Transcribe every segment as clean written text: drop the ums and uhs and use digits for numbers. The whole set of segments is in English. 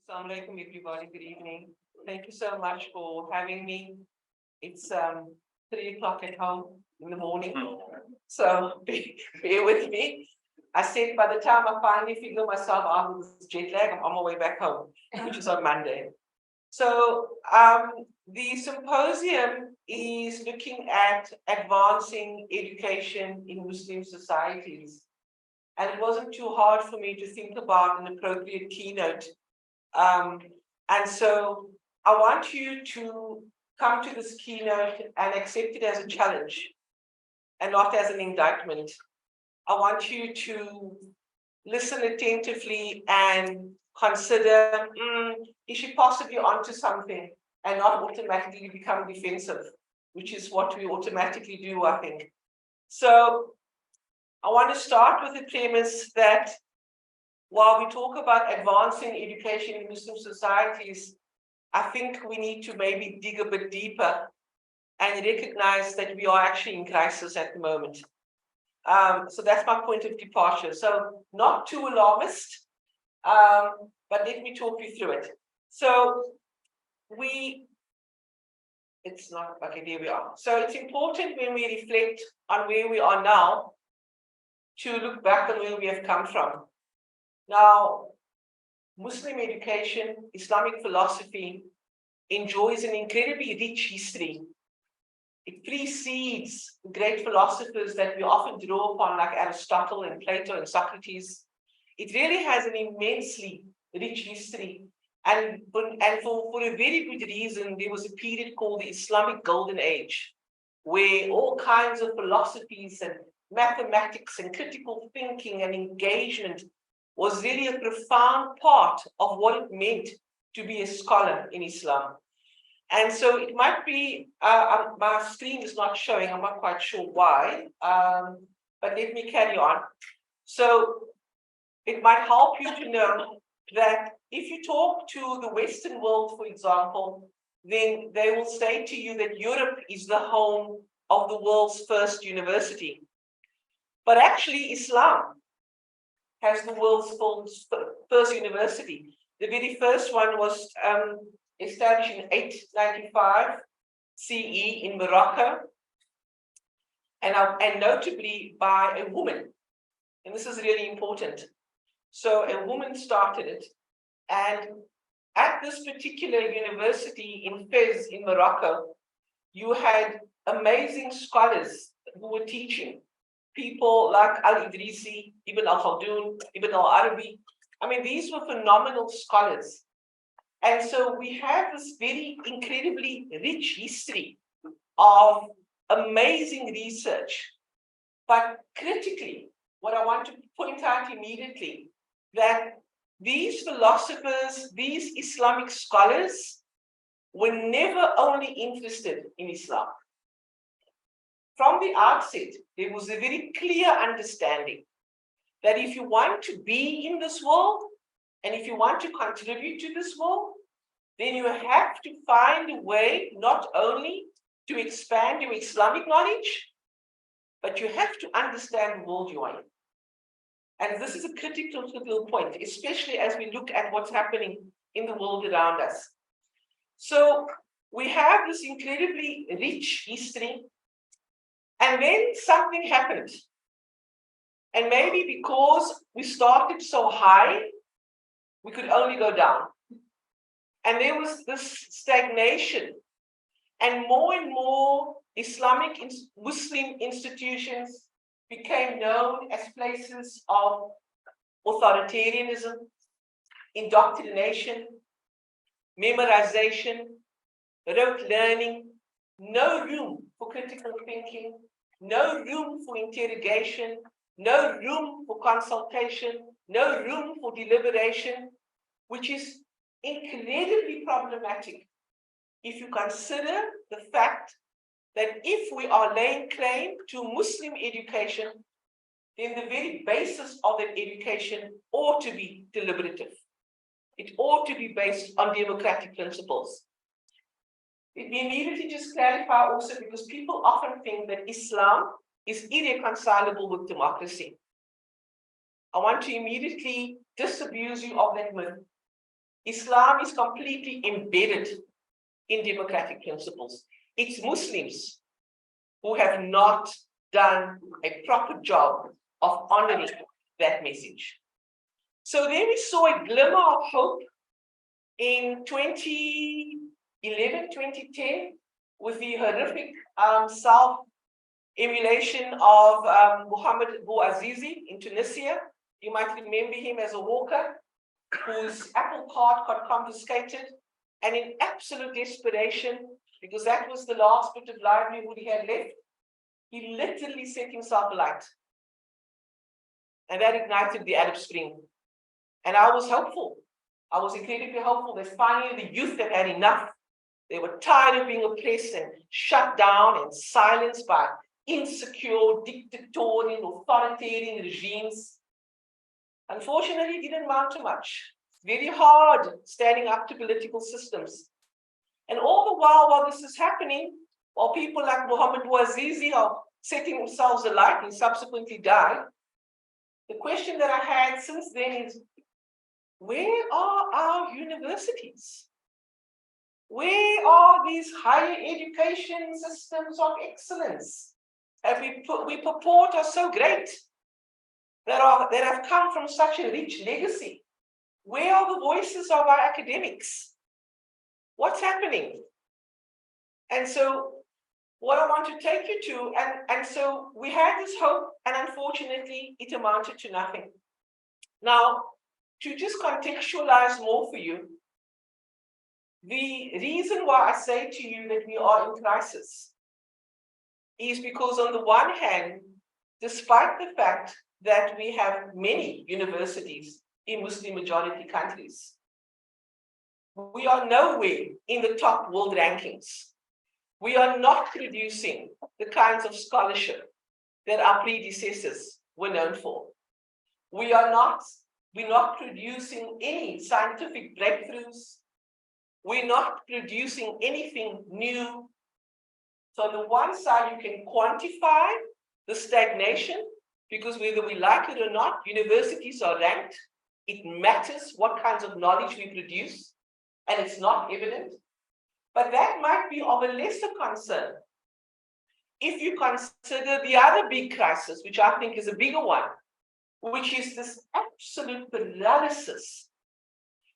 Assalamu alaikum, everybody. Good evening. Thank you so much for having me. It's 3 o'clock at home in the morning, so bear with me. I said by the time I finally figure myself out of this jet lag, I'm on my way back home, which is on Monday. So the symposium is looking at advancing education in Muslim societies. And it wasn't too hard for me to think about an appropriate keynote. And so I want you to come to this keynote and accept it as a challenge and not as an indictment. I want you to listen attentively and consider, is she possibly onto something, and not automatically become defensive, which is what we automatically do, I think. So I want to start with the premise that while we talk about advancing education in Muslim societies, I think we need to maybe dig a bit deeper and recognize that we are actually in crisis at the moment. So that's my point of departure. So not too alarmist, but let me talk you through it. So it's not, okay, there we are. So it's important when we reflect on where we are now to look back on where we have come from. Now, Muslim education, Islamic philosophy enjoys an incredibly rich history. It precedes the great philosophers that we often draw upon, like Aristotle and Plato and Socrates. It really has an immensely rich history. And for a very good reason, there was a period called the Islamic Golden Age, where all kinds of philosophies and mathematics and critical thinking and engagement was really a profound part of what it meant to be a scholar in Islam. And so it might be, my screen is not showing, I'm not quite sure why, but let me carry on. So it might help you to know that if you talk to the Western world, for example, then they will say to you that Europe is the home of the world's first university. But actually, Islam has the world's first university. The very first one was established in 895 CE in Morocco, and notably by a woman. And this is really important. So a woman started it. And at this particular university in Fez in Morocco, you had amazing scholars who were teaching. People like Al-Idrisi, Ibn al-Khaldun, Ibn al-Arabi. I mean, these were phenomenal scholars. And so we have this very incredibly rich history of amazing research. But critically, what I want to point out immediately, that these philosophers, these Islamic scholars, were never only interested in Islam. From the outset, there was a very clear understanding that if you want to be in this world, and if you want to contribute to this world, then you have to find a way not only to expand your Islamic knowledge, but you have to understand the world you are in. And this is a critical point, especially as we look at what's happening in the world around us. So we have this incredibly rich history, and then something happened. And maybe because we started so high, we could only go down. And there was this stagnation. And more Islamic Muslim institutions became known as places of authoritarianism, indoctrination, memorization, rote learning, no room for critical thinking, no room for interrogation, no room for consultation, no room for deliberation, which is incredibly problematic if you consider the fact that if we are laying claim to Muslim education, then the very basis of that education ought to be deliberative. It ought to be based on democratic principles. Let me immediately just clarify also, because people often think that Islam is irreconcilable with democracy. I want to immediately disabuse you of that myth. Islam is completely embedded in democratic principles. It's Muslims who have not done a proper job of honoring that message. So then we saw a glimmer of hope in 2011, 2010, with the horrific self-emulation of Mohammed Bouazizi in Tunisia. You might remember him as a hawker whose apple cart got confiscated, and in absolute desperation, because that was the last bit of livelihood he had left, he literally set himself alight. And that ignited the Arab Spring. And I was hopeful. I was incredibly hopeful that finally the youth had had enough. They were tired of being oppressed and shut down and silenced by insecure, dictatorial, authoritarian regimes. Unfortunately, it didn't amount to much. It's very hard standing up to political systems. And all the while this is happening, while people like Mohammed Bouazizi are setting themselves alight and subsequently died, the question that I had since then is, where are our universities? Where are these higher education systems of excellence that we purport are so great, that have come from such a rich legacy? Where are the voices of our academics? What's happening? And so what I want to take you to, and so we had this hope, and unfortunately it amounted to nothing. Now, to just contextualize more for you, the reason why I say to you that we are in crisis is because on the one hand, despite the fact that we have many universities in Muslim majority countries, we are nowhere in the top world rankings. We are not producing the kinds of scholarship that our predecessors were known for. We're not producing any scientific breakthroughs. We're not producing anything new. So on the one side, you can quantify the stagnation, because whether we like it or not, universities are ranked. It matters what kinds of knowledge we produce, and it's not evident. But that might be of a lesser concern if you consider the other big crisis, which I think is a bigger one, which is this absolute paralysis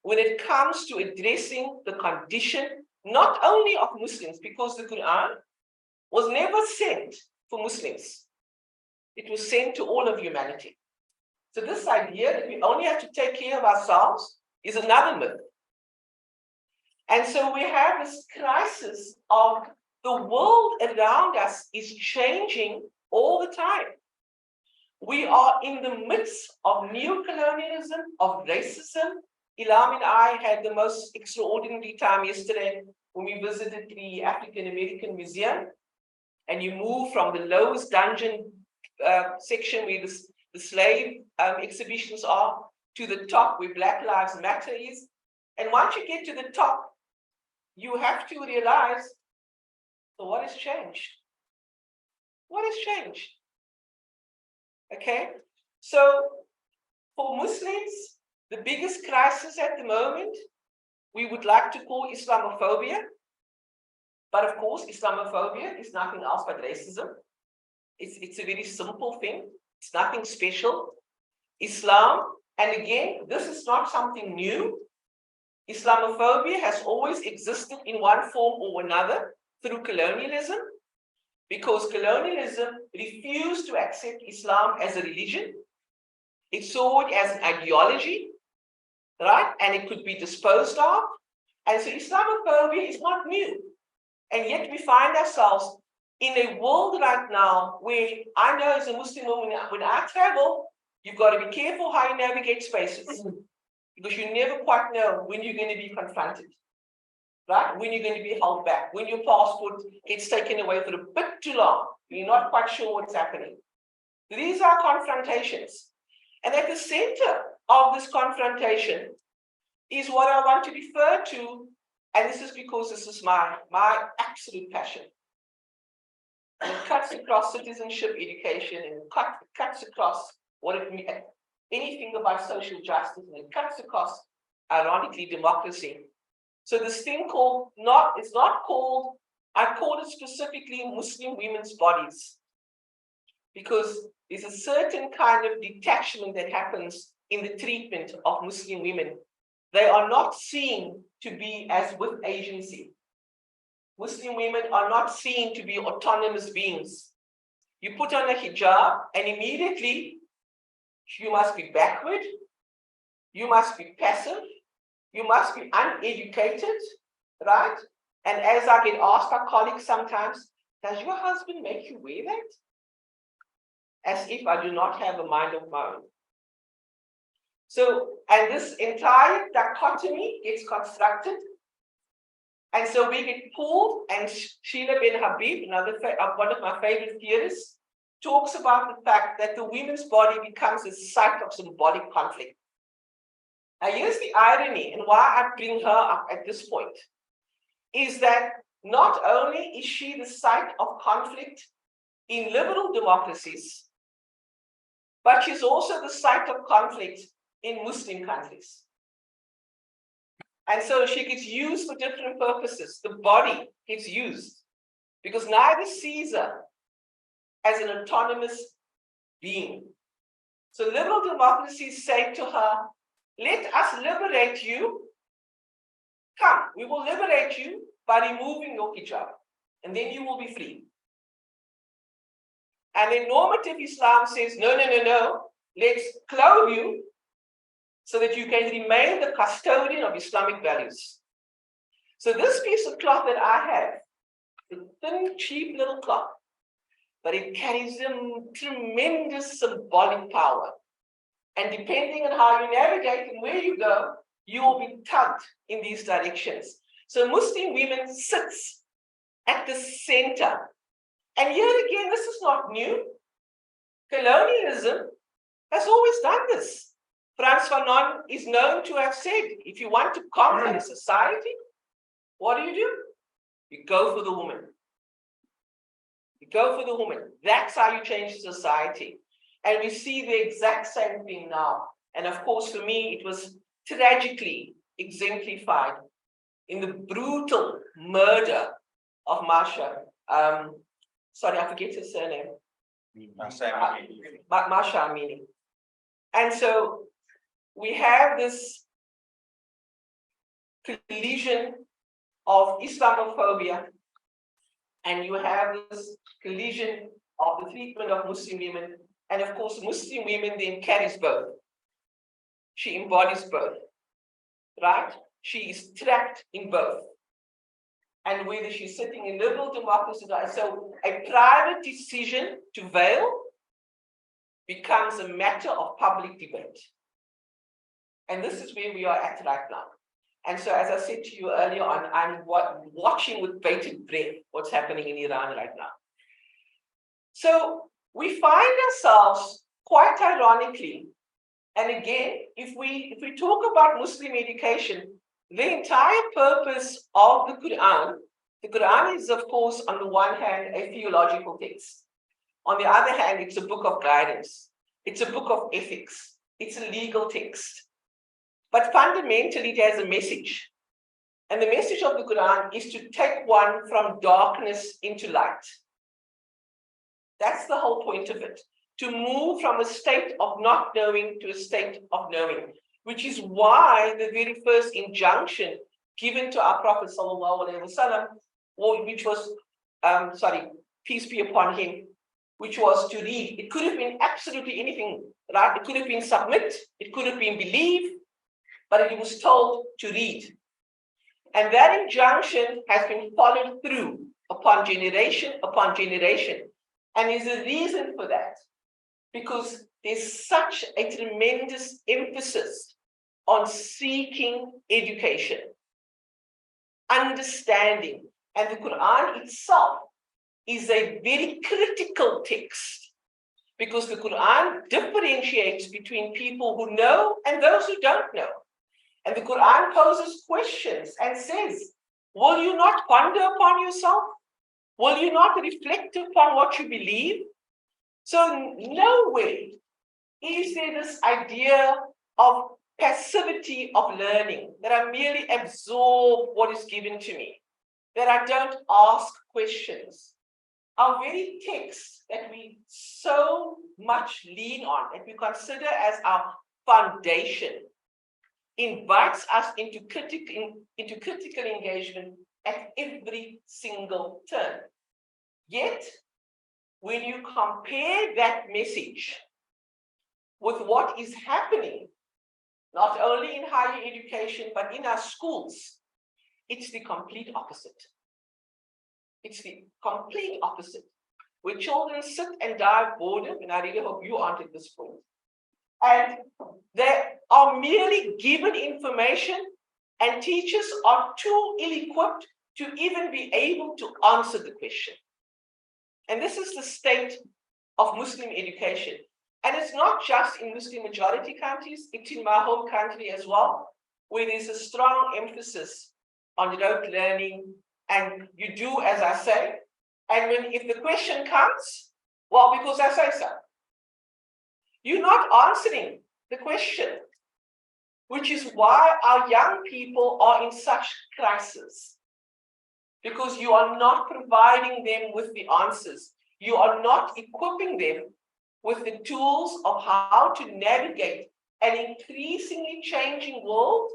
when it comes to addressing the condition, not only of Muslims, because the Quran was never sent for Muslims. It was sent to all of humanity. So this idea that we only have to take care of ourselves is another myth. And so we have this crisis of the world around us is changing all the time. We are in the midst of neocolonialism, of racism. Ilham and I had the most extraordinary time yesterday when we visited the African American Museum, and you move from the lowest dungeon section where the slave exhibitions are to the top where Black Lives Matter is. And once you get to the top, you have to realize, so what has changed? What has changed? Okay, so for Muslims, the biggest crisis at the moment, we would like to call Islamophobia. But of course, Islamophobia is nothing else but racism. It's a very simple thing. It's nothing special. Islam, and again, this is not something new. Islamophobia has always existed in one form or another through colonialism, because colonialism refused to accept Islam as a religion. It saw it as an ideology, right? And it could be disposed of. And so Islamophobia is not new. And yet we find ourselves in a world right now where I know as a Muslim woman, when I travel, you've got to be careful how you navigate spaces, because you never quite know when you're going to be confronted, right? When you're going to be held back, when your passport gets taken away for a bit too long, you're not quite sure what's happening. These are confrontations. And at the center of this confrontation is what I want to refer to, and this is because this is my absolute passion. And it cuts across citizenship education, and it cuts across what it means, anything about social justice, and it cuts across ironically, democracy. So this thing it's not called, I call it specifically Muslim women's bodies, because there's a certain kind of detachment that happens in the treatment of Muslim women. They are not seen to be as with agency. Muslim women are not seen to be autonomous beings. You put on a hijab and immediately you must be backward, you must be passive, you must be uneducated, right? And as I get asked by colleagues sometimes, does your husband make you wear that? As if I do not have a mind of my own. So, and this entire dichotomy gets constructed. And so we get pulled, and Sheila bin Habib, one of my favorite theorists, talks about the fact that the women's body becomes a site of symbolic conflict. Now, here's the irony, and why I bring her up at this point, is that not only is she the site of conflict in liberal democracies, but she's also the site of conflict in Muslim countries. And so she gets used for different purposes. The body gets used because neither sees her as an autonomous being. So liberal democracies say to her, let us liberate you. Come, we will liberate you by removing your hijab, and then you will be free. And then normative Islam says, no, no, no, no, let's clothe you so that you can remain the custodian of Islamic values. So this piece of cloth that I have, a thin, cheap little cloth, but it carries a tremendous symbolic power. And depending on how you navigate and where you go, you will be tugged in these directions. So Muslim women sits at the center. And here again, this is not new. Colonialism has always done this. Frans Fanon is known to have said, if you want to conquer a society, what do? You go for the woman. You go for the woman. That's how you change society. And we see the exact same thing now. And of course, for me, it was tragically exemplified in the brutal murder of Masha. Sorry, I forget her surname. Masha Amini. And so we have this collision of Islamophobia, and you have this collision of the treatment of Muslim women. And of course, Muslim women then carries both. She embodies both, right? She is trapped in both. And whether she's sitting in liberal democracy, so a private decision to veil becomes a matter of public debate. And this is where we are at right now. And so, as I said to you earlier on, I'm watching with bated breath what's happening in Iran right now. So we find ourselves, quite ironically, and again, if we talk about Muslim education, the entire purpose of the Quran is, of course, on the one hand, a theological text. On the other hand, it's a book of guidance. It's a book of ethics. It's a legal text. But fundamentally, it has a message. And the message of the Quran is to take one from darkness into light. That's the whole point of it. To move from a state of not knowing to a state of knowing, which is why the very first injunction given to our Prophet ﷺ, which was, peace be upon him, which was to read. It could have been absolutely anything, right? It could have been submit, it could have been believe, but he was told to read. And that injunction has been followed through upon generation. And there's a reason for that, because there's such a tremendous emphasis on seeking education, understanding. And the Quran itself is a very critical text, because the Quran differentiates between people who know and those who don't know. And the Quran poses questions and says, will you not ponder upon yourself? Will you not reflect upon what you believe? So nowhere is there this idea of passivity of learning, that I merely absorb what is given to me, that I don't ask questions. Our very texts that we so much lean on, that we consider as our foundation, invites us into critical engagement at every single turn. Yet, when you compare that message with what is happening, not only in higher education, but in our schools, it's the complete opposite. It's the complete opposite, where children sit and die of boredom, and I really hope you aren't at this point. And they are merely given information, and teachers are too ill-equipped to even be able to answer the question. And this is the state of Muslim education. And it's not just in Muslim majority countries, it's in my home country as well, where there's a strong emphasis on rote learning, and you do as I say. And if the question comes, well, because I say so. You're not answering the question, which is why our young people are in such crisis. Because you are not providing them with the answers. You are not equipping them with the tools of how to navigate an increasingly changing world,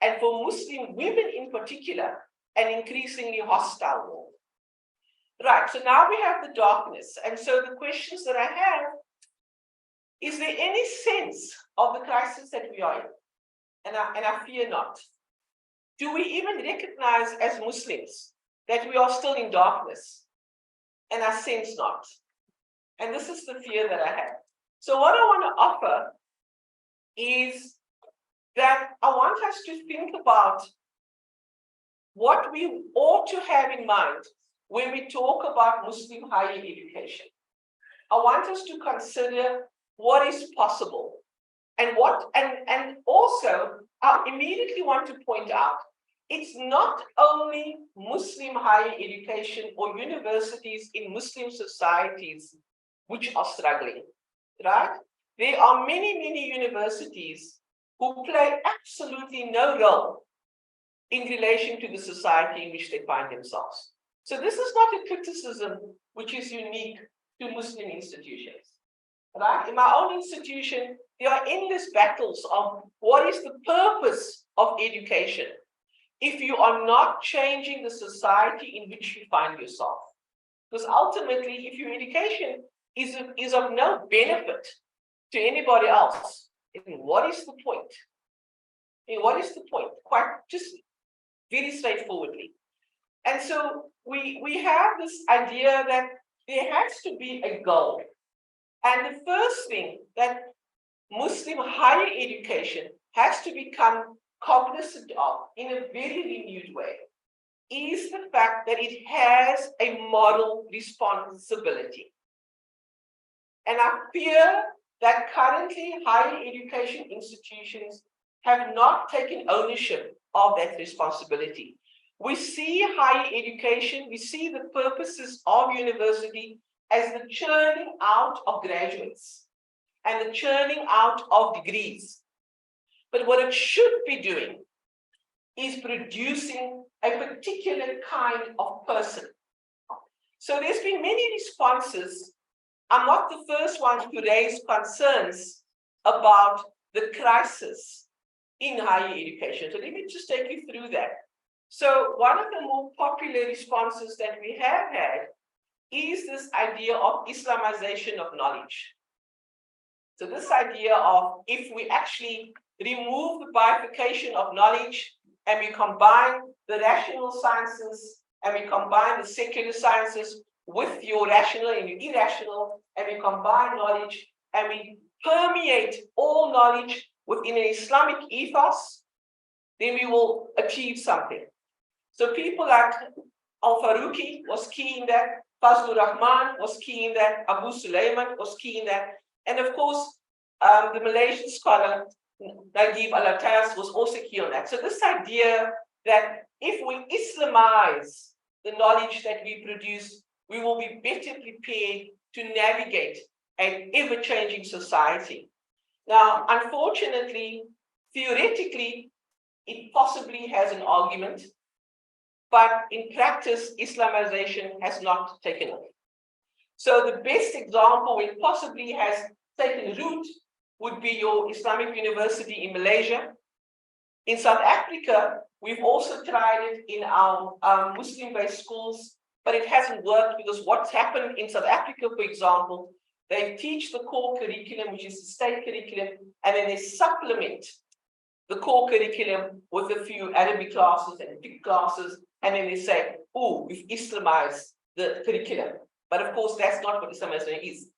and for Muslim women in particular, an increasingly hostile world. Right, so now we have the darkness. And so the questions that I have, is there any sense of the crisis that we are in? And I fear not. Do we even recognize as Muslims that we are still in darkness? And I sense not. And this is the fear that I have. So what I want to offer is that I want us to think about what we ought to have in mind when we talk about Muslim higher education. I want us to consider what is possible, and also I immediately want to point out, it's not only Muslim higher education or universities in Muslim societies which are struggling, right? There are many universities who play absolutely no role in relation to the society in which they find themselves. So this is not a criticism which is unique to Muslim institutions, right? In my own institution, there are endless battles of what is the purpose of education if you are not changing the society in which you find yourself. Because ultimately, if your education is of no benefit to anybody else, then what is the point? And what is the point? Quite just very straightforwardly. And so we have this idea that there has to be a goal. And the first thing that Muslim higher education has to become cognizant of in a very renewed way is the fact that it has a moral responsibility. And I fear that currently higher education institutions have not taken ownership of that responsibility. We see higher education, we see the purposes of university as the churning out of graduates and the churning out of degrees. But what it should be doing is producing a particular kind of person. So there's been many responses. I'm not the first one to raise concerns about the crisis in higher education. So let me just take you through that. So one of the more popular responses that we have had is this idea of Islamization of knowledge. So this idea of if we actually remove the bifurcation of knowledge and we combine the rational sciences and we combine the secular sciences with your rational and your irrational, and we combine knowledge and we permeate all knowledge within an Islamic ethos, then we will achieve something. So people like Al-Faruqi was key in that, Fazlur Rahman was key in that, Abu Sulaiman was key in that, and of course, the Malaysian scholar Naguib Alatas was also key on that. So this idea that if we Islamize the knowledge that we produce, we will be better prepared to navigate an ever-changing society. Now, unfortunately, theoretically, it possibly has an argument, but in practice, Islamization has not taken off. So the best example it possibly has taken root would be your Islamic University in Malaysia. In South Africa, we've also tried it in our Muslim-based schools, but it hasn't worked because what's happened in South Africa, for example, they teach the core curriculum, which is the state curriculum, and then they supplement the core curriculum with a few Arabic classes and fiqh classes, and then they say, oh, we've Islamized the curriculum. But of course, that's not what Islamization is.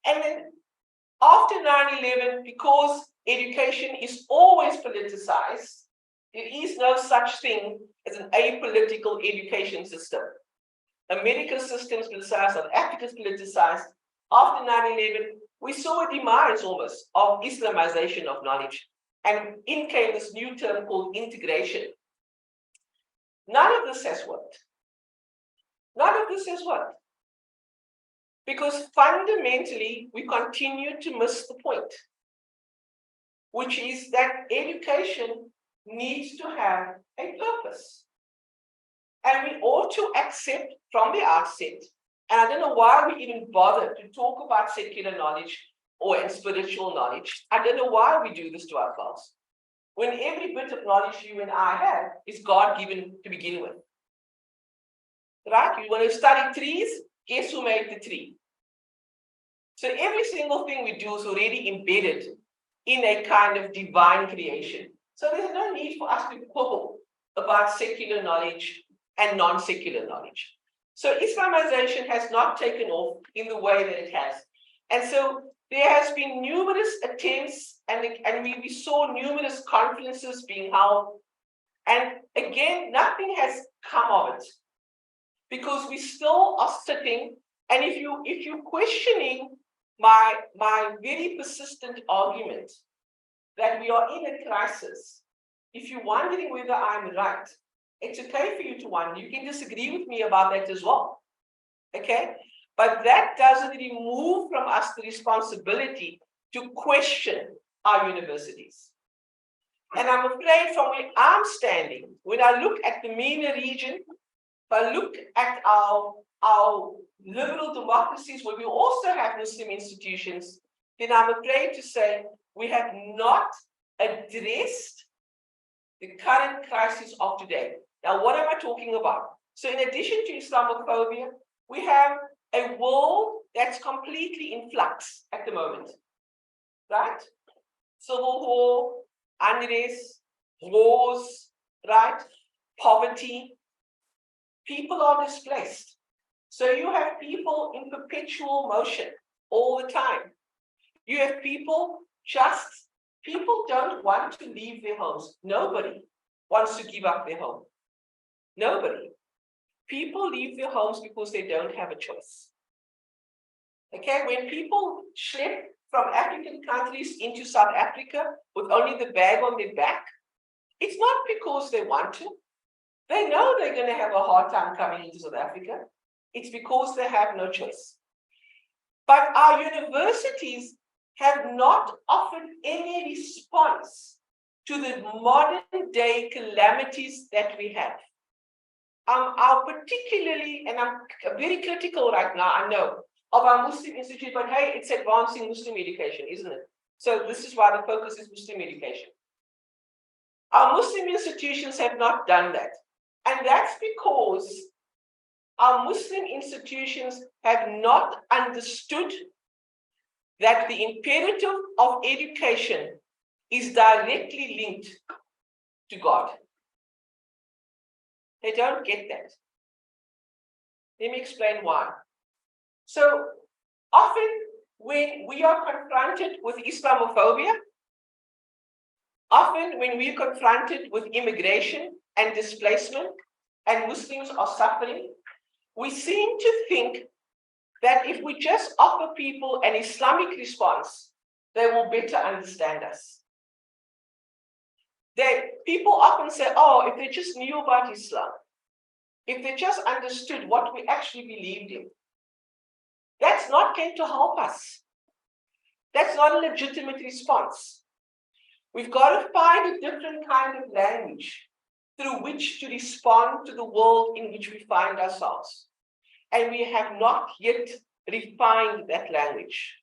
And then after 9/11, because education is always politicized, there is no such thing as an apolitical education system. America's system is politicized, South Africa's politicized. After 9/11, we saw a demise almost of Islamization of knowledge. And in came this new term called integration. None of this has worked. None of this has worked. Because fundamentally, we continue to miss the point, which is that education needs to have a purpose. And we ought to accept from the outset, and I don't know why we even bother to talk about secular knowledge or spiritual knowledge. I don't know why we do this to ourselves, when every bit of knowledge you and I have is God-given to begin with. Right? You want to study trees, guess who made the tree? So every single thing we do is already embedded in a kind of divine creation. So there's no need for us to quibble about secular knowledge and non-secular knowledge. So Islamization has not taken off in the way that it has. And so there has been numerous attempts, and we saw numerous conferences being held. And again, nothing has come of it, because we still are sitting. And if you're questioning my very persistent argument that we are in a crisis, if you're wondering whether I'm right, it's okay for you to wonder. You can disagree with me about that as well. Okay? But that doesn't remove from us the responsibility to question our universities. And I'm afraid from where I'm standing, when I look at the MENA region, if I look at our liberal democracies where we also have Muslim institutions, then I'm afraid to say we have not addressed the current crisis of today. Now, what am I talking about? So in addition to Islamophobia, we have a world that's completely in flux at the moment, right? Civil war, unrest, wars, right? Poverty. People are displaced. So you have people in perpetual motion all the time. You have people don't want to leave their homes. Nobody wants to give up their home. Nobody. People leave their homes because they don't have a choice. Okay, when people schlep from African countries into South Africa with only the bag on their back, it's not because they want to. They know they're going to have a hard time coming into South Africa. It's because they have no choice. But our universities have not offered any response to the modern day calamities that we have. Particularly, and I'm very critical right now, I know, of our Muslim Institute, but hey, it's advancing Muslim education, isn't it? So this is why the focus is Muslim education. Our Muslim institutions have not done that. And that's because our Muslim institutions have not understood that the imperative of education is directly linked to God. They don't get that. Let me explain why. So often when we are confronted with Islamophobia, often when we're confronted with immigration and displacement, and Muslims are suffering, we seem to think that if we just offer people an Islamic response, they will better understand us. People often say, oh, if they just knew about Islam, if they just understood what we actually believed in, that's not going to help us. That's not a legitimate response. We've got to find a different kind of language through which to respond to the world in which we find ourselves. And we have not yet refined that language.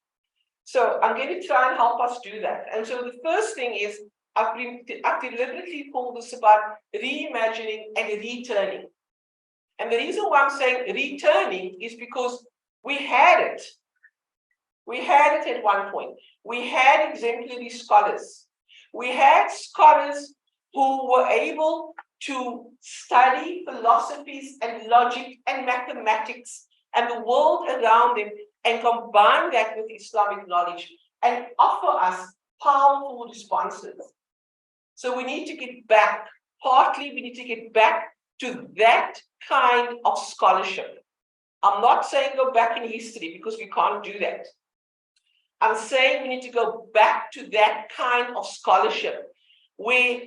So I'm going to try and help us do that. And so the first thing is, I've deliberately called this about reimagining and returning. And the reason why I'm saying returning is because we had it. We had it at one point. We had exemplary scholars. We had scholars who were able to study philosophies and logic and mathematics and the world around them and combine that with Islamic knowledge and offer us powerful responses. So we need to get back, partly we need to get back to that kind of scholarship. I'm not saying go back in history because we can't do that. I'm saying we need to go back to that kind of scholarship where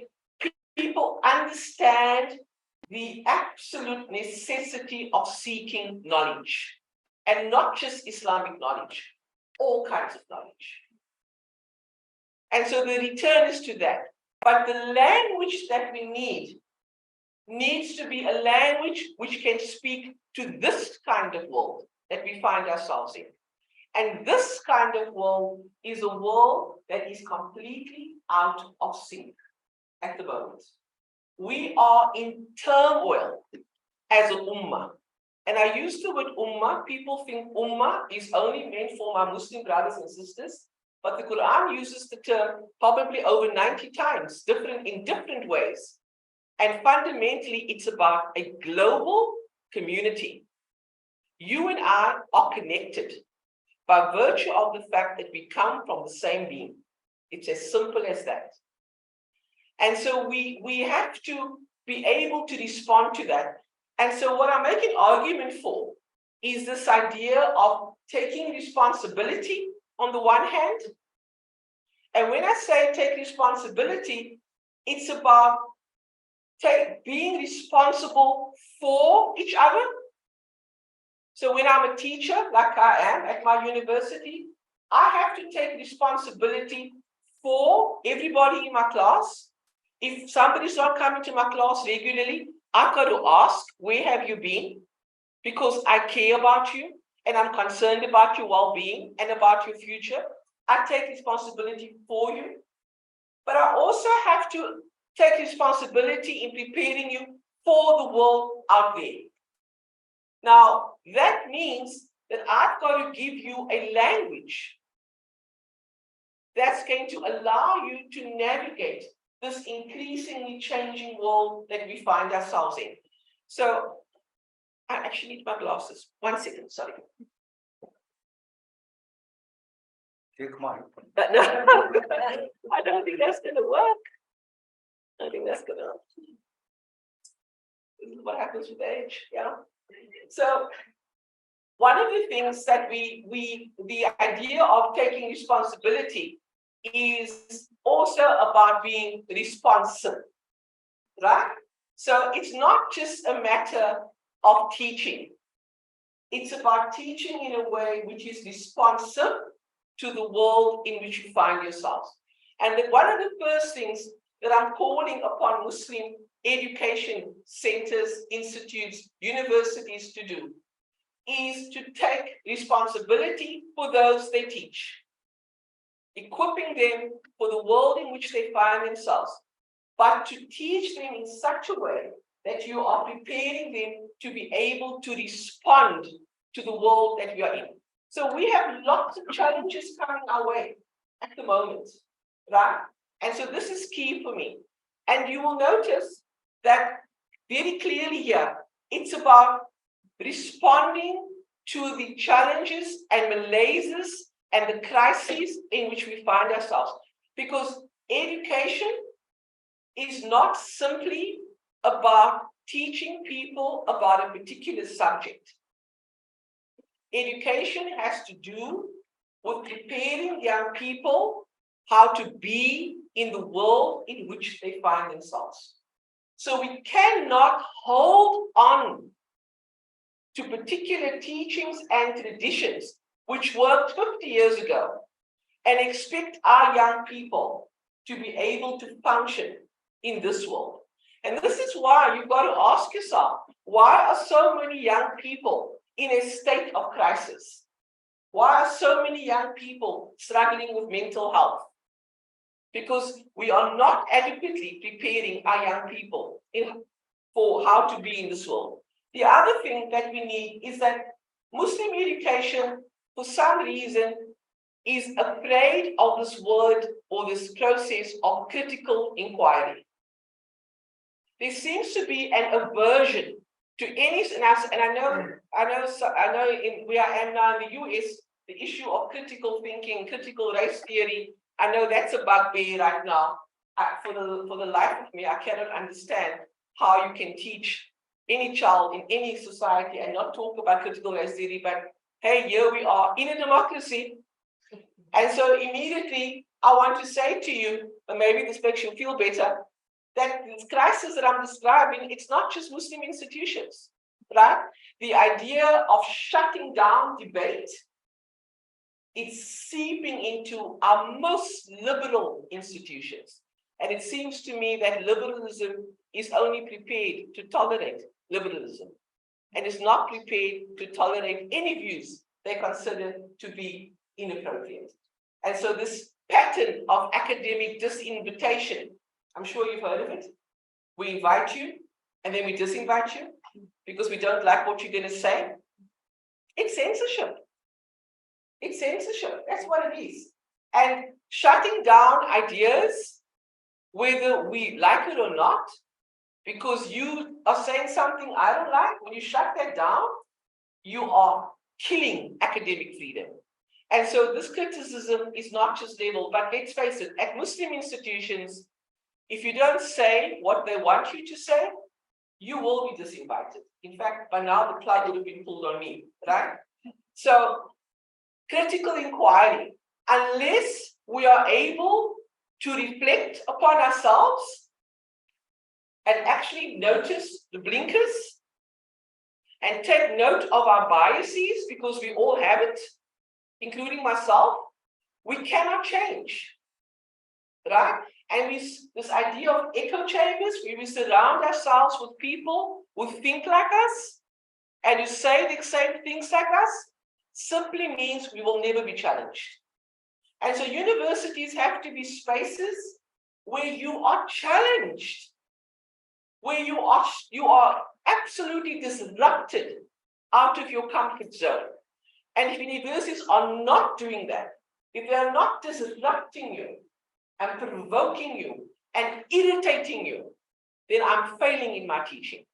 people understand the absolute necessity of seeking knowledge, and not just Islamic knowledge, all kinds of knowledge. And so the return is to that. But the language that we need needs to be a language which can speak to this kind of world that we find ourselves in. And this kind of world is a world that is completely out of sync at the moment. We are in turmoil as a ummah. And I use the word ummah. People think ummah is only meant for my Muslim brothers and sisters. But the Quran uses the term probably over 90 times, in different ways. And fundamentally, it's about a global community. You and I are connected by virtue of the fact that we come from the same being. It's as simple as that. And so we have to be able to respond to that. And so what I make an argument for is this idea of taking responsibility on the one hand. And when I say take responsibility, it's about being responsible for each other. So when I'm a teacher, like I am at my university, I have to take responsibility for everybody in my class. If somebody's not coming to my class regularly, I've got to ask, where have you been? Because I care about you and I'm concerned about your well-being and about your future. I take responsibility for you. But I also have to take responsibility in preparing you for the world out there. Now, that means that I've got to give you a language that's going to allow you to navigate this increasingly changing world that we find ourselves in. So, I actually need my glasses. 1 second, sorry. Take mine. No, I don't think that's going to work. I think that's going to. This is what happens with age, yeah. So, one of the things that the idea of taking responsibility is also about being responsive, right? So it's not just a matter of teaching. It's about teaching in a way which is responsive to the world in which you find yourselves. And then one of the first things that I'm calling upon Muslim education centers, institutes, universities to do is to take responsibility for those they teach, equipping them for the world in which they find themselves, but to teach them in such a way that you are preparing them to be able to respond to the world that we are in. So we have lots of challenges coming our way at the moment, right? And so this is key for me. And you will notice that very clearly here, it's about responding to the challenges and malaises and the crises in which we find ourselves. Because education is not simply about teaching people about a particular subject. Education has to do with preparing young people how to be in the world in which they find themselves. So we cannot hold on to particular teachings and traditions which worked 50 years ago and expect our young people to be able to function in this world. And this is why you've got to ask yourself, why are so many young people in a state of crisis? Why are so many young people struggling with mental health? Because we are not adequately preparing our young people for how to be in this world. The other thing that we need is that Muslim education, for some reason, is afraid of this word or this process of critical inquiry. There seems to be an aversion to any, and I know where I am now in the US, the issue of critical thinking, critical race theory, I know that's a bugbear right now. For the life of me, I cannot understand how you can teach any child in any society and not talk about critical race theory, but hey, here we are in a democracy. And so immediately I want to say to you, and maybe this makes you feel better, that this crisis that I'm describing, it's not just Muslim institutions, right? The idea of shutting down debate, it's seeping into our most liberal institutions. And it seems to me that liberalism is only prepared to tolerate liberalism and is not prepared to tolerate any views they consider to be inappropriate. And so this pattern of academic disinvitation, I'm sure you've heard of it. We invite you and then we disinvite you because we don't like what you're going to say. It's censorship. It's censorship. That's what it is. And shutting down ideas, whether we like it or not, because you are saying something I don't like, when you shut that down, you are killing academic freedom. And so this criticism is not just leveled, but let's face it, at Muslim institutions, if you don't say what they want you to say, you will be disinvited. In fact, by now the plug would have been pulled on me, right? So critical inquiry, unless we are able to reflect upon ourselves and actually notice the blinkers and take note of our biases, because we all have it, including myself, we cannot change, right? And this idea of echo chambers, where we surround ourselves with people who think like us and who say the same things like us, simply means we will never be challenged. And so universities have to be spaces where you are challenged, where you are absolutely disrupted out of your comfort zone. And if universities are not doing that, if they are not disrupting you and provoking you and irritating you, then I'm failing in my teaching,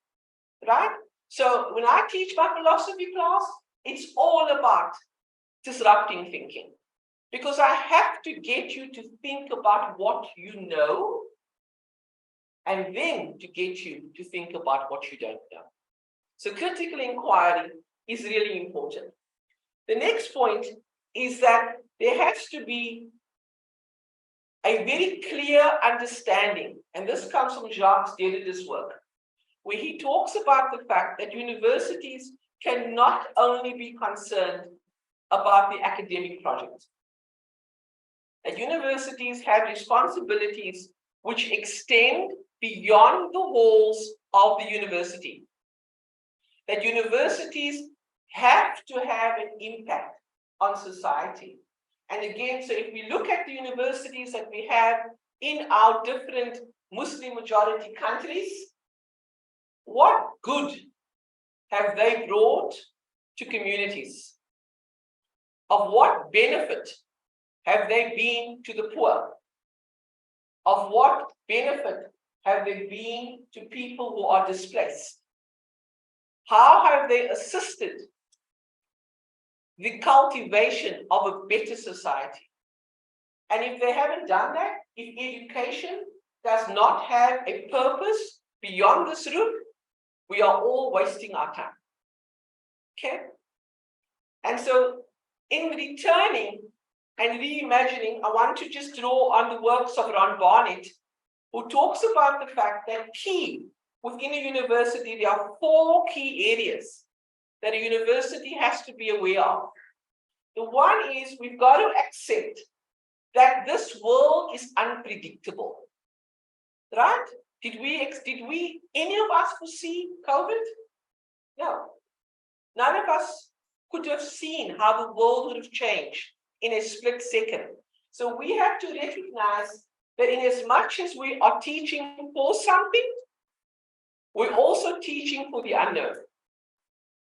right? So when I teach my philosophy class, it's all about disrupting thinking, because I have to get you to think about what you know and then to get you to think about what you don't know. So critical inquiry is really important. The next point is that there has to be a very clear understanding, and this comes from Jacques Derrida's work, where he talks about the fact that universities can not only be concerned about the academic project, that universities have responsibilities which extend beyond the walls of the university, that universities have to have an impact on society. And again, so if we look at the universities that we have in our different Muslim majority countries, what good have they brought to communities? Of what benefit have they been to the poor? Of what benefit have they been to people who are displaced? How have they assisted the cultivation of a better society? And if they haven't done that, if education does not have a purpose beyond this roof, we are all wasting our time. Okay? And so in returning and reimagining, I want to just draw on the works of Ron Barnett, who talks about the fact that within a university, there are 4 key areas that a university has to be aware of. The one is we've got to accept that this world is unpredictable, right? Did any of us foresee COVID? No. None of us could have seen how the world would have changed in a split second. So we have to recognize that in as much as we are teaching for something, we're also teaching for the unknown.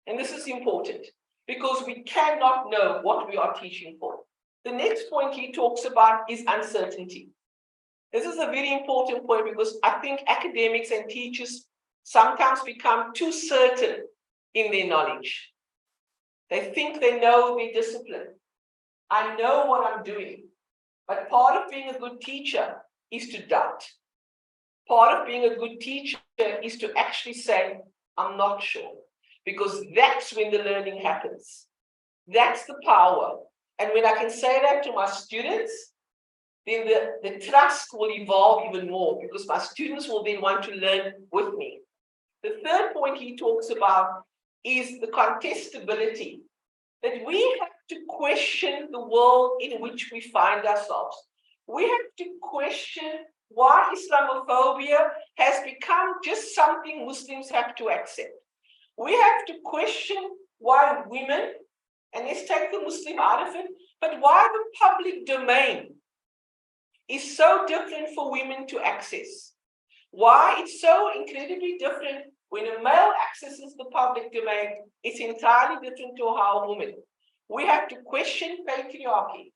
And this is important because we cannot know what we are teaching for. The next point he talks about is uncertainty. This is a very important point because I think academics and teachers sometimes become too certain in their knowledge. They think they know their discipline. I know what I'm doing. But part of being a good teacher is to doubt. Part of being a good teacher is to actually say, I'm not sure. Because that's when the learning happens. That's the power. And when I can say that to my students, then the trust will evolve even more because my students will then want to learn with me. The third point he talks about is the contestability, that we have to question the world in which we find ourselves. We have to question why Islamophobia has become just something Muslims have to accept. We have to question why women, and let's take the Muslim out of it, but why the public domain is so different for women to access. Why it's so incredibly different when a male accesses the public domain, it's entirely different to how a woman. We have to question patriarchy.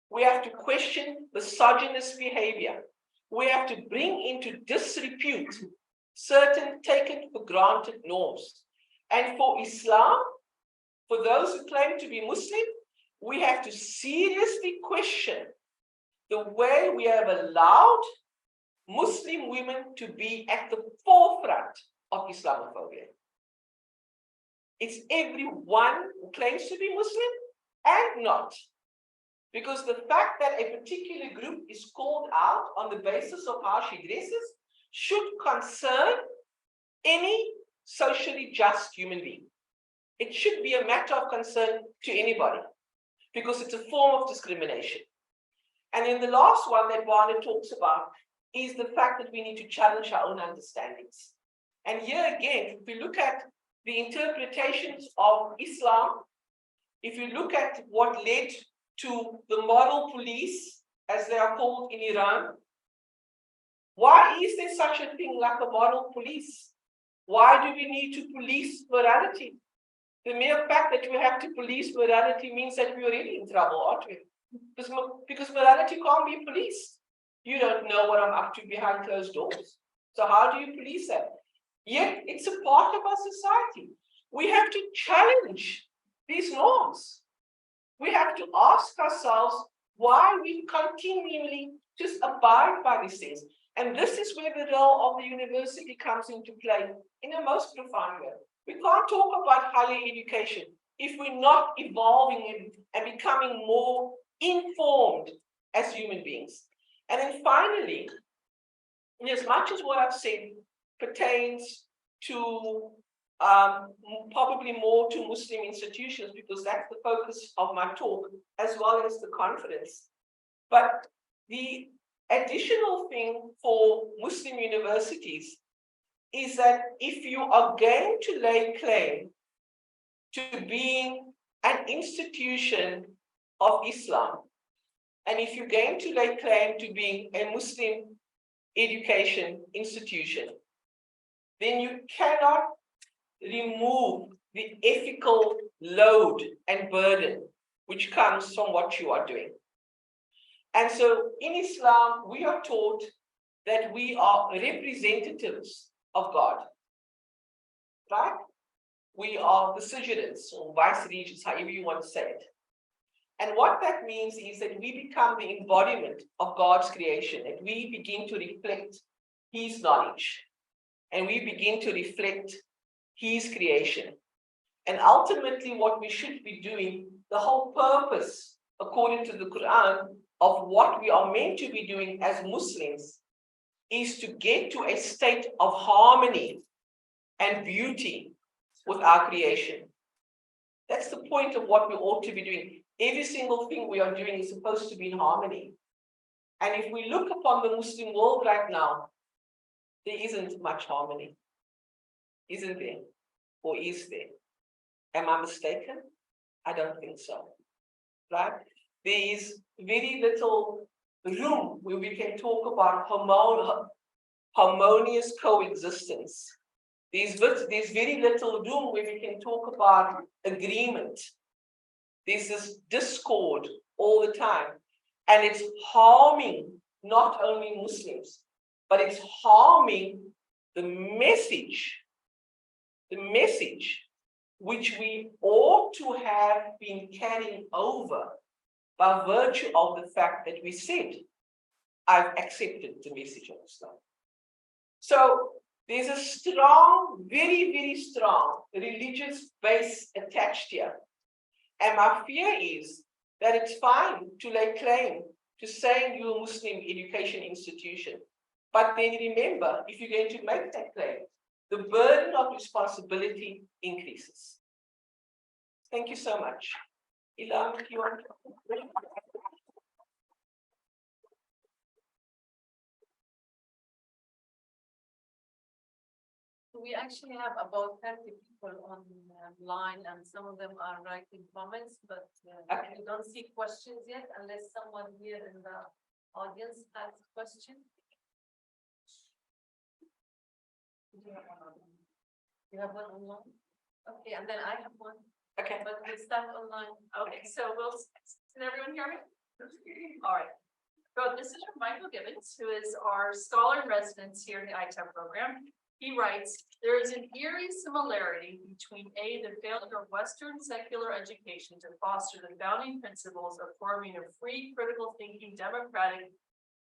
We have to question misogynist behavior. We have to bring into disrepute certain taken for granted norms. And for Islam, for those who claim to be Muslim, we have to seriously question the way we have allowed Muslim women to be at the forefront of Islamophobia. It's everyone who claims to be Muslim and not. Because the fact that a particular group is called out on the basis of how she dresses should concern any socially just human being. It should be a matter of concern to anybody because it's a form of discrimination. And then the last one that Barnett talks about is the fact that we need to challenge our own understandings. And here again, if we look at the interpretations of Islam, if you look at what led to the model police, as they are called in Iran, why is there such a thing like a model police? Why do we need to police morality? The mere fact that we have to police morality means that we're already in trouble, aren't we? Because morality can't be policed. You don't know what I'm up to behind closed doors. So how do you police that? Yet it's a part of our society. We have to challenge these norms. We have to ask ourselves why we continually just abide by these things. And this is where the role of the university comes into play in a most profound way. We can't talk about higher education if we're not evolving and becoming more informed as human beings. And then finally, in as much as what I've said pertains to probably more to Muslim institutions, because that's the focus of my talk, as well as the conference. But the additional thing for Muslim universities is that if you are going to lay claim to being an institution of Islam, and if you're going to lay claim to being a Muslim education institution, then you cannot remove the ethical load and burden which comes from what you are doing. And so in Islam, we are taught that we are representatives of God, right? We are the vicegerents or vice-regents, however you want to say it. And what that means is that we become the embodiment of God's creation, and we begin to reflect His knowledge, and we begin to reflect His creation. And ultimately, what we should be doing, the whole purpose, according to the Quran, of what we are meant to be doing as Muslims is to get to a state of harmony and beauty with our creation. That's the point of what we ought to be doing. Every single thing we are doing is supposed to be in harmony. And if we look upon the Muslim world right now, there isn't much harmony. Isn't there? Or is there? Am I mistaken? I don't think so. Right? There is very little room where we can talk about harmonious coexistence. There's very little room where we can talk about agreement. There's this discord all the time. And it's harming not only Muslims, but it's harming the message which we ought to have been carrying over by virtue of the fact that we said, I've accepted the message of Islam. So there's a strong, very, very strong religious base attached here. And my fear is that it's fine to lay claim to saying you're a Muslim education institution. But then remember, if you're going to make that claim, the burden of responsibility increases. Thank you so much. Ilham, if you want to. We actually have about 30 people online, and some of them are writing comments, but we don't see questions yet, unless someone here in the audience has a question. You have one online? Okay, and then I have one. Okay. But we start online. Okay, so can everyone hear me? All right. So this is from Michael Gibbons, who is our scholar in residence here in the ITEP program. He writes, there is an eerie similarity between the failure of Western secular education to foster the founding principles of forming a free, critical thinking, democratic,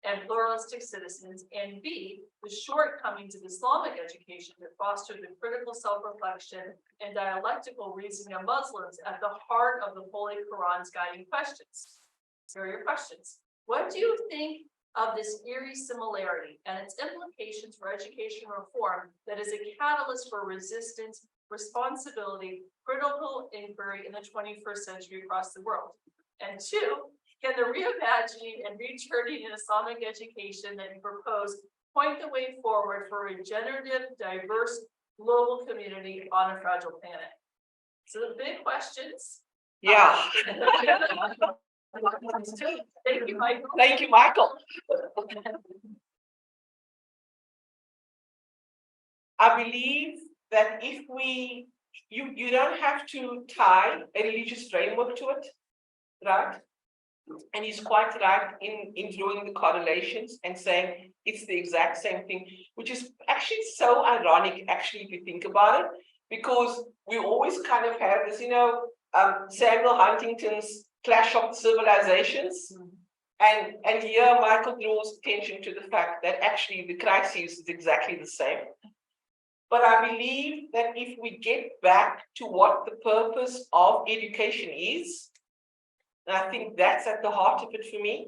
and pluralistic citizens, and B, the shortcomings of Islamic education to foster the critical self-reflection and dialectical reasoning of Muslims at the heart of the Holy Quran's guiding questions. Here are your questions. What do you think of this eerie similarity and its implications for education reform that is a catalyst for resistance, responsibility, critical inquiry in the 21st century across the world? And two, can the reimagining and returning in Islamic education that you propose point the way forward for a regenerative, diverse global community on a fragile planet? So the big questions. Yeah. Thank you, Michael. Thank you, Michael. I believe that if you don't have to tie a religious framework to it, right? And he's quite right in drawing the correlations and saying it's the exact same thing, which is actually so ironic, actually, if you think about it, because we always kind of have this, Samuel Huntington's Clash of Civilizations. And here Michael draws attention to the fact that actually the crisis is exactly the same. But I believe that if we get back to what the purpose of education is, and I think that's at the heart of it for me.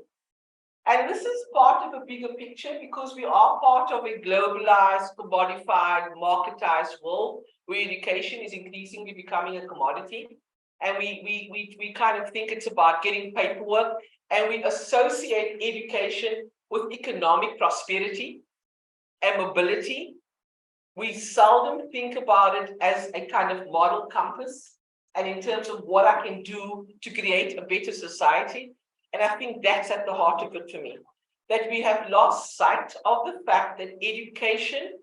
And this is part of a bigger picture because we are part of a globalized, commodified, marketized world where education is increasingly becoming a commodity. And we kind of think it's about getting paperwork, and we associate education with economic prosperity and mobility. We seldom think about it as a kind of model compass and in terms of what I can do to create a better society. And I think that's at the heart of it for me, that we have lost sight of the fact that education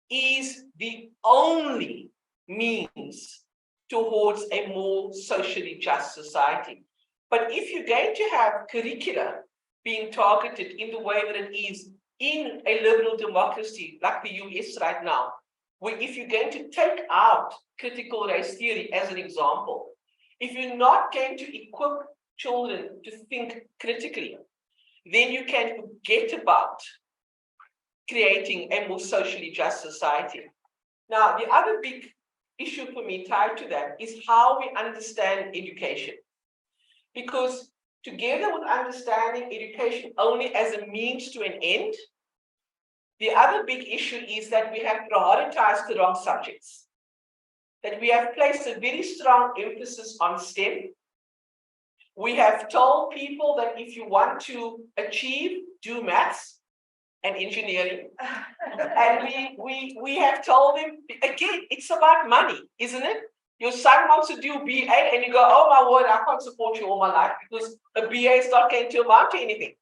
is the only means towards a more socially just society. But if you're going to have curricula being targeted in the way that it is in a liberal democracy like the US right now, where if you're going to take out critical race theory as an example, if you're not going to equip children to think critically, then you can forget about creating a more socially just society. Now, the other big issue for me tied to that is how we understand education. Because together with understanding education only as a means to an end, the other big issue is that we have prioritized the wrong subjects. that we have placed a very strong emphasis on STEM. We have told people that if you want to achieve, do maths and engineering. And we have told them, again, it's about money, isn't it? Your son wants to do BA and you go, oh my word, I can't support you all my life because a BA is not going to amount to anything.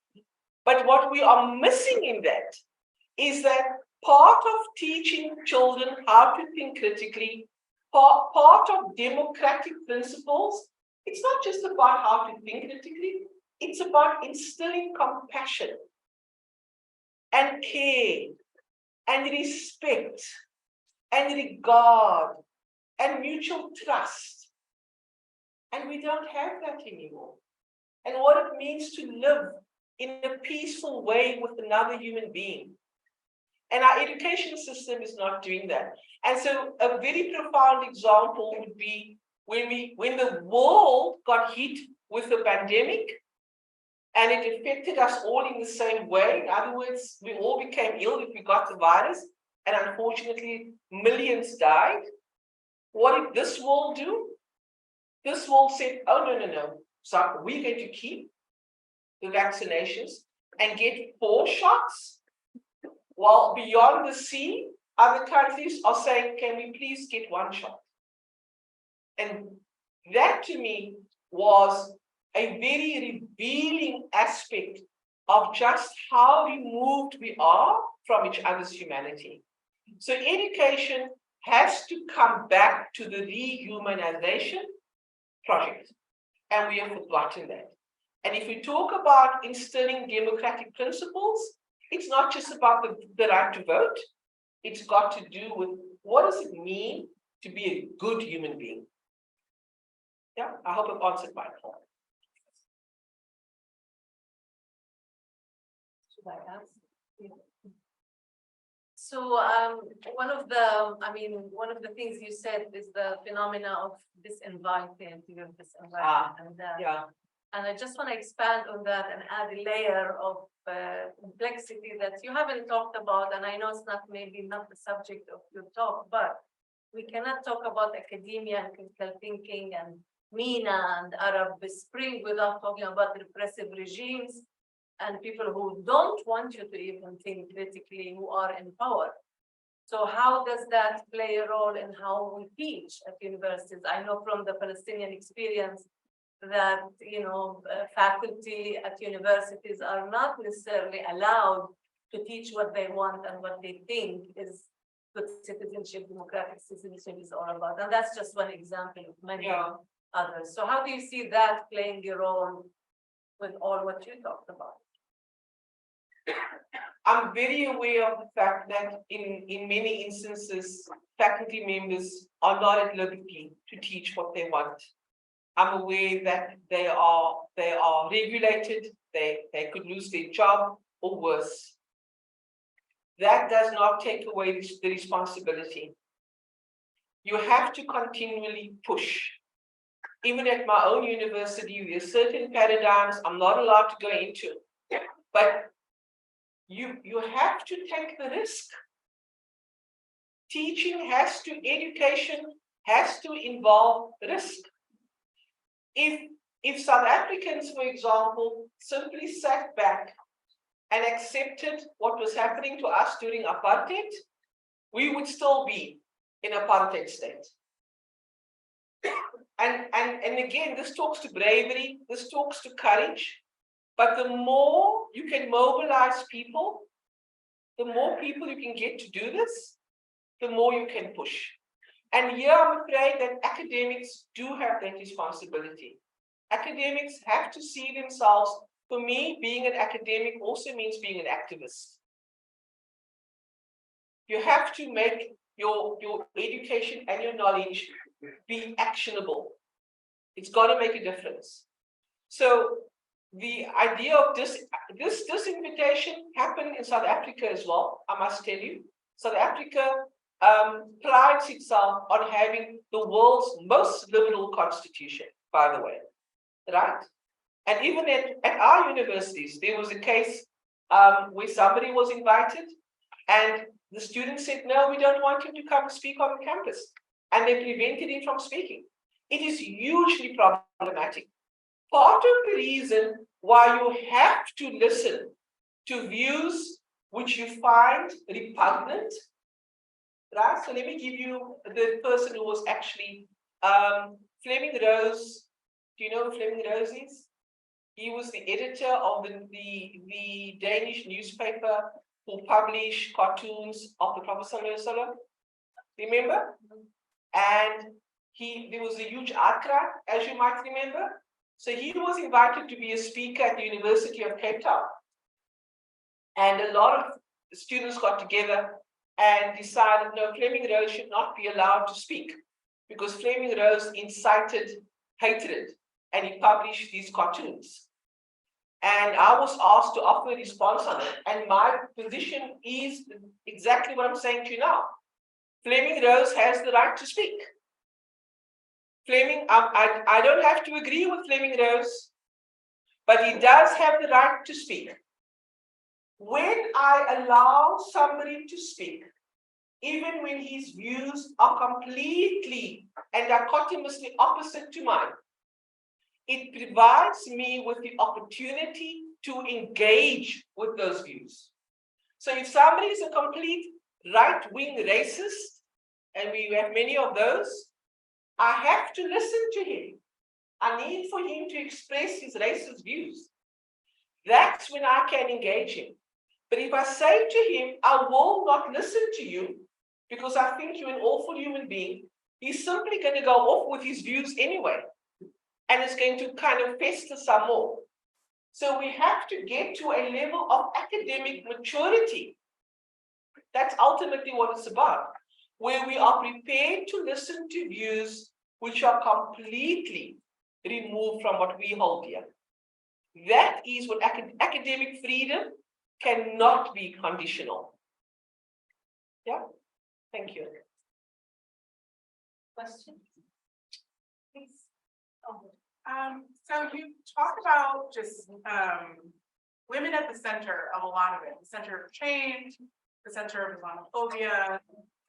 But what we are missing in that is that part of teaching children how to think critically, part of democratic principles, it's not just about how to think critically, it's about instilling compassion and care and respect and regard and mutual trust. And we don't have that anymore. And what it means to live in a peaceful way with another human being. And our education system is not doing that. And so a very profound example would be when the world got hit with the pandemic and it affected us all in the same way. In other words, we all became ill if we got the virus, and unfortunately, millions died. What did this world do? This world said, oh, no. So we're going to keep the vaccinations and get 4 shots, while beyond the sea, other countries are saying, can we please get 1 shot? And that to me was a very revealing aspect of just how removed we are from each other's humanity. So education has to come back to the rehumanization project, and we have forgotten that. And if we talk about instilling democratic principles, it's not just about the right to vote. It's got to do with what does it mean to be a good human being. Yeah, I hope I've answered my point. Should I ask? Yeah. So one of the things you said is the phenomena of disinviting, Yeah. And I just want to expand on that and add a layer of complexity that you haven't talked about, and I know it's maybe not the subject of your talk, but we cannot talk about academia and critical thinking and MENA and Arab Spring without talking about repressive regimes and people who don't want you to even think critically, who are in power. So how does that play a role in how we teach at universities? I know from the Palestinian experience that faculty at universities are not necessarily allowed to teach what they want and what they think is good citizenship, democratic citizenship is all about. And that's just one example of many others. So how do you see that playing a role with all what you talked about? I'm very aware of the fact that in many instances, faculty members are not at liberty to teach what they want. I'm aware that they are regulated, they could lose their job or worse. That does not take away the responsibility. You have to continually push. Even at my own university, there are certain paradigms I'm not allowed to go into, but you have to take the risk. Education has to involve risk. If South Africans, for example, simply sat back and accepted what was happening to us during apartheid, we would still be in apartheid state. And again, this talks to bravery, this talks to courage, but the more you can mobilize people, the more people you can get to do this, the more you can push. And here I'm afraid that academics do have that responsibility. Academics have to see themselves, for me, being an academic also means being an activist. You have to make your education and your knowledge be actionable. It's got to make a difference. So the idea of this invitation happened in South Africa as well, I must tell you. South Africa prides itself on having the world's most liberal constitution, by the way, right? And even at our universities, there was a case where somebody was invited and the student said, no, we don't want him to come speak on the campus. and they prevented him from speaking. It is hugely problematic. Part of the reason why you have to listen to views which you find repugnant, right? So let me give you the person who was actually Fleming Rose. Do you know who Fleming Rose is? He was the editor of the Danish newspaper who published cartoons of the Prophet ﷺ. Remember? And there was a huge outcry, as you might remember. So he was invited to be a speaker at the University of Cape Town. And a lot of students got together and decided, no, Fleming Rose should not be allowed to speak because Fleming Rose incited hatred and he published these cartoons. And I was asked to offer a response on it. And my position is exactly what I'm saying to you now. Fleming Rose has the right to speak. Fleming, I don't have to agree with Fleming Rose, but he does have the right to speak. When I allow somebody to speak, even when his views are completely and dichotomously opposite to mine, it provides me with the opportunity to engage with those views. So if somebody is a complete right-wing racist, and we have many of those, I have to listen to him. I need for him to express his racist views. That's when I can engage him. But if I say to him, I will not listen to you because I think you're an awful human being, he's simply going to go off with his views anyway. And it's going to kind of fester some more. So we have to get to a level of academic maturity. That's ultimately what it's about, where we are prepared to listen to views which are completely removed from what we hold dear. That is what academic freedom cannot be conditional. Yeah, thank you. Question? Please. So you talk about just women at the center of a lot of it, the center of change, the center of Islamophobia,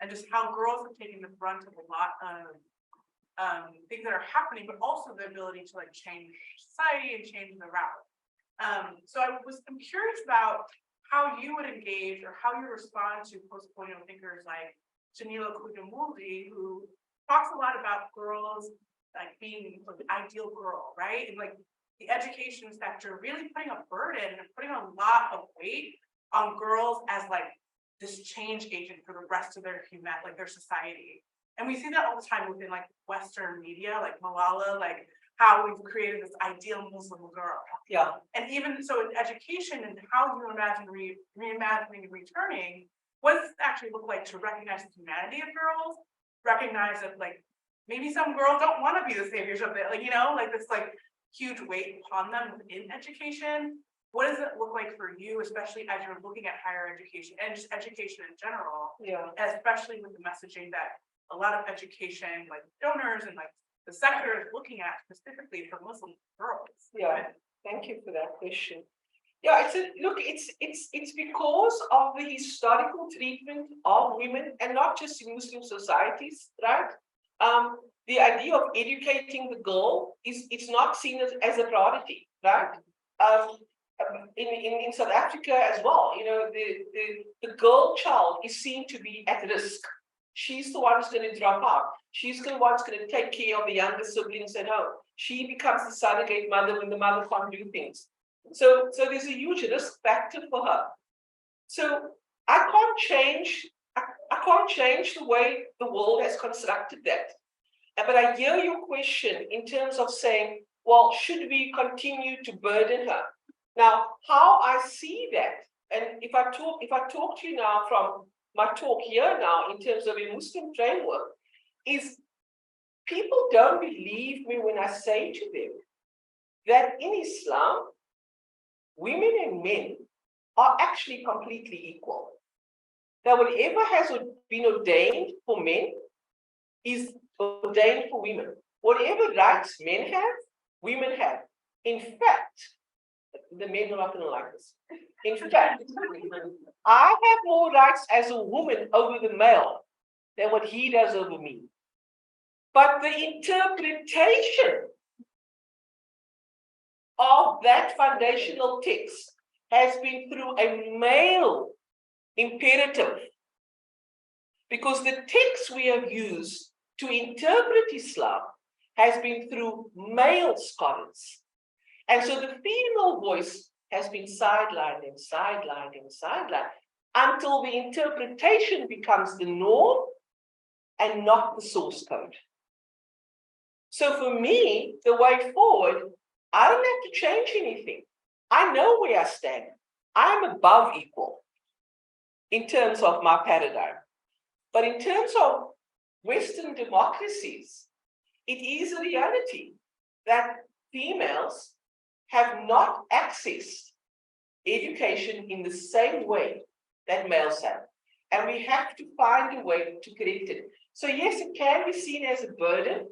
and just how girls are taking the brunt of a lot of things that are happening, but also the ability to like change society and change the route. So I'm curious about how you would engage or how you respond to post-colonial thinkers like Janila Kudamuldi, who talks a lot about girls like being like, the ideal girl, right? And like the education sector really putting a burden and putting a lot of weight on girls as like this change agent for the rest of their their society. And we see that all the time within like Western media, like Malala, like how we've created this ideal Muslim girl. Yeah. And even so in education and how you imagine reimagining and returning, what does it actually look like to recognize the humanity of girls, recognize that like maybe some girls don't want to be the saviors of it, like, you know, like this like huge weight upon them in education. What does it look like for you, especially as you're looking at higher education and just education in general? Yeah. Especially with the messaging that a lot of education, like donors and like the sector is looking at specifically for Muslim girls. Yeah, thank you for that question. Yeah, it's because of the historical treatment of women, and not just in Muslim societies, right? The idea of educating the girl it's not seen as a priority, right? In South Africa as well, you know, the girl child is seen to be at risk. She's the one who's going to drop out. She's the one who's going to take care of the younger siblings at home. She becomes the surrogate mother when the mother can't do things. So there's a huge risk factor for her. So I can't change the way the world has constructed that. But I hear your question in terms of saying, well, should we continue to burden her? Now, how I see that, and if I talk to you now from my talk here now in terms of a Muslim framework, is people don't believe me when I say to them that in Islam, women and men are actually completely equal. That whatever has been ordained for men is ordained for women. Whatever rights men have, women have. In fact, the men are not going to like this. In fact, I have more rights as a woman over the male than what he does over me. But the interpretation of that foundational text has been through a male imperative. Because the text we have used to interpret Islam has been through male scholars. And so the female voice has been sidelined and sidelined and sidelined until the interpretation becomes the norm and not the source code. So for me, the way forward, I don't have to change anything. I know where I stand. I'm above equal in terms of my paradigm. But in terms of Western democracies, it is a reality that females have not accessed education in the same way that males have. And we have to find a way to correct it. So yes, it can be seen as a burden,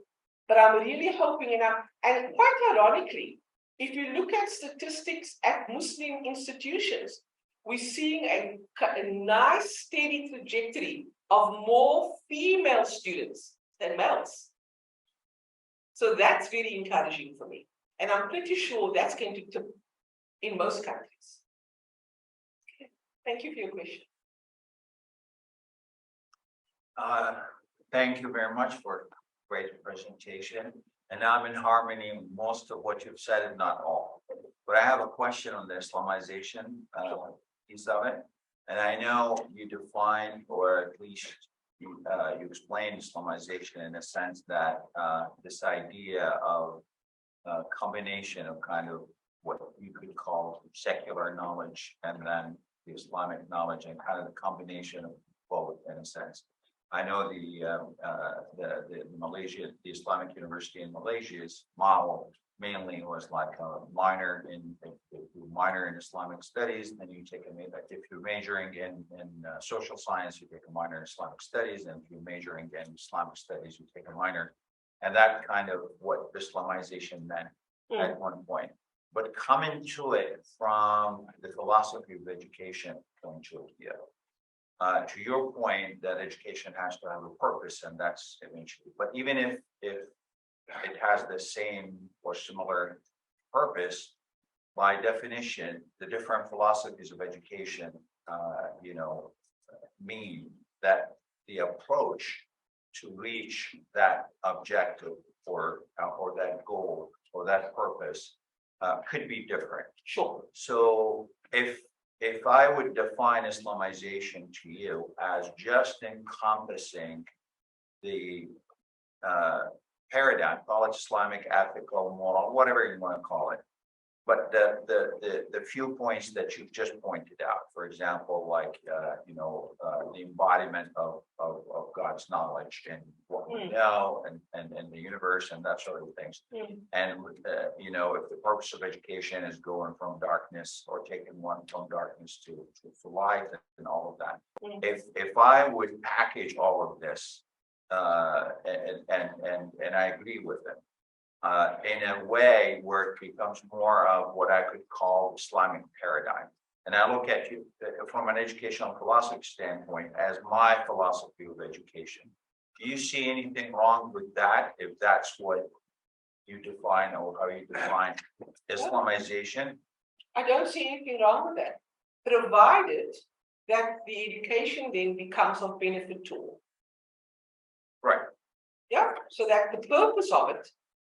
but I'm really hoping enough. And quite ironically, if you look at statistics at Muslim institutions, we're seeing a nice steady trajectory of more female students than males. So that's very encouraging for me. And I'm pretty sure that's going to tip in most countries. Okay. Thank you for your question. Thank you very much for a great presentation. And I'm in harmony with most of what you've said, and not all. But I have a question on the Islamization piece of it. And I know you define, or at least you explain Islamization in a sense that this idea of combination of kind of what you could call secular knowledge and then the Islamic knowledge, and kind of the combination of both in a sense. I know the Malaysia, the Islamic University in Malaysia's model mainly was like a minor in Islamic studies, then you take if you're majoring in social science, you take a minor in Islamic studies, and if you're majoring in Islamic studies, you take a minor, and that kind of what Islamization meant at one point. But coming to it from the philosophy of education point of view. To your point that education has to have a purpose, and that's eventually, but even if it has the same or similar purpose, by definition, the different philosophies of education, mean that the approach to reach that objective or that goal or that purpose could be different. Sure. So if I would define Islamization to you as just encompassing the paradigm, call it Islamic, ethical, moral, whatever you want to call it, but the few points that you've just pointed out, for example, like the embodiment of God's knowledge and what we know and the universe and that sort of things. And if the purpose of education is going from darkness or taking one from darkness to light and all of that, if I would package all of this and I agree with it. In a way where it becomes more of what I could call Islamic paradigm. And I look at you from an educational philosophy standpoint as my philosophy of education. Do you see anything wrong with that, if that's what you define or how you define Islamization? I don't see anything wrong with that, provided that the education then becomes of benefit to all. Right. Yeah, so that the purpose of it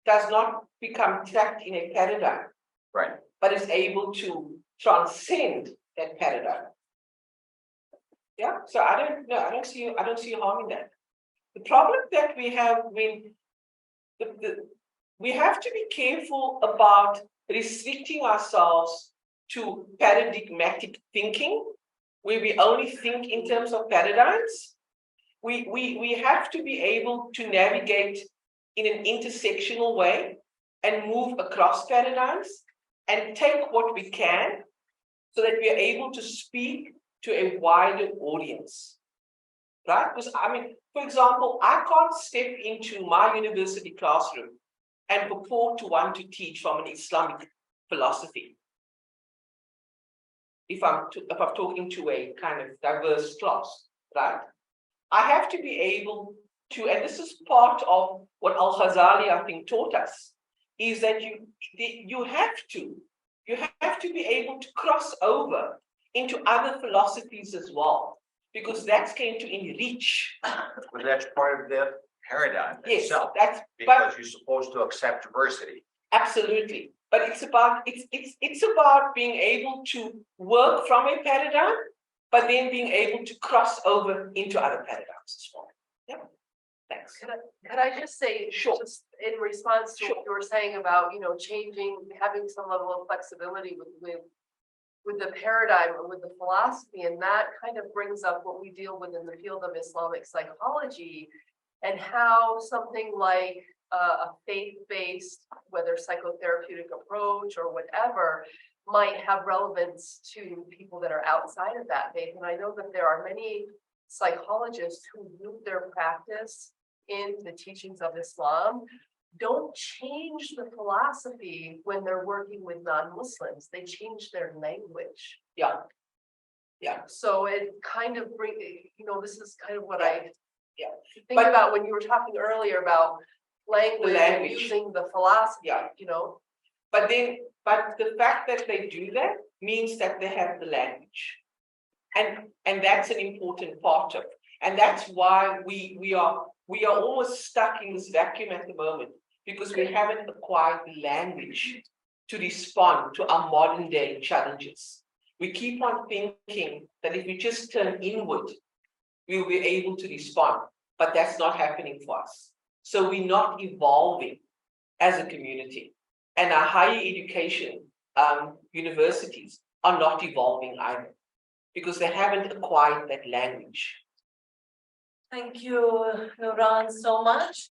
does not become trapped in a paradigm, right? But is able to transcend that paradigm. Yeah, so I don't see harm in that. The problem that we have when we have to be careful about restricting ourselves to paradigmatic thinking, where we only think in terms of paradigms. We have to be able to navigate in an intersectional way and move across paradigms and take what we can so that we are able to speak to a wider audience, right? Because for example, I can't step into my university classroom and purport to want to teach from an Islamic philosophy. If I'm talking to a kind of diverse class, right? I have to be able to, and this is part of what Al-Ghazali, I think, taught us, is that you have to be able to cross over into other philosophies as well, because that's going to enrich. But that's part of the paradigm Yes, itself, that's, but because you're supposed to accept diversity. absolutely. But it's about being able to work from a paradigm, but then being able to cross over into other paradigms as well. Yeah. Thanks. Could I just say, Sure. just in response to Sure. what you were saying about, changing, having some level of flexibility with the paradigm or with the philosophy, and that kind of brings up what we deal with in the field of Islamic psychology, and how something like a faith-based, whether psychotherapeutic approach or whatever, might have relevance to people that are outside of that faith. And I know that there are many psychologists who root their practice in the teachings of Islam, don't change the philosophy when they're working with non-Muslims. They change their language. Yeah. Yeah. So it kind of brings, this is kind of what I think But- about when you were talking earlier about language and language. using the philosophy, Yeah. But the fact that they do that means that they have the language. And that's an important part of it. And that's why we are almost stuck in this vacuum at the moment, because we haven't acquired the language to respond to our modern day challenges. We keep on thinking that if we just turn inward, we'll be able to respond, but that's not happening for us. So we're not evolving as a community, and our higher education universities are not evolving either, because they haven't acquired that language. Thank you, Nuraan, so much.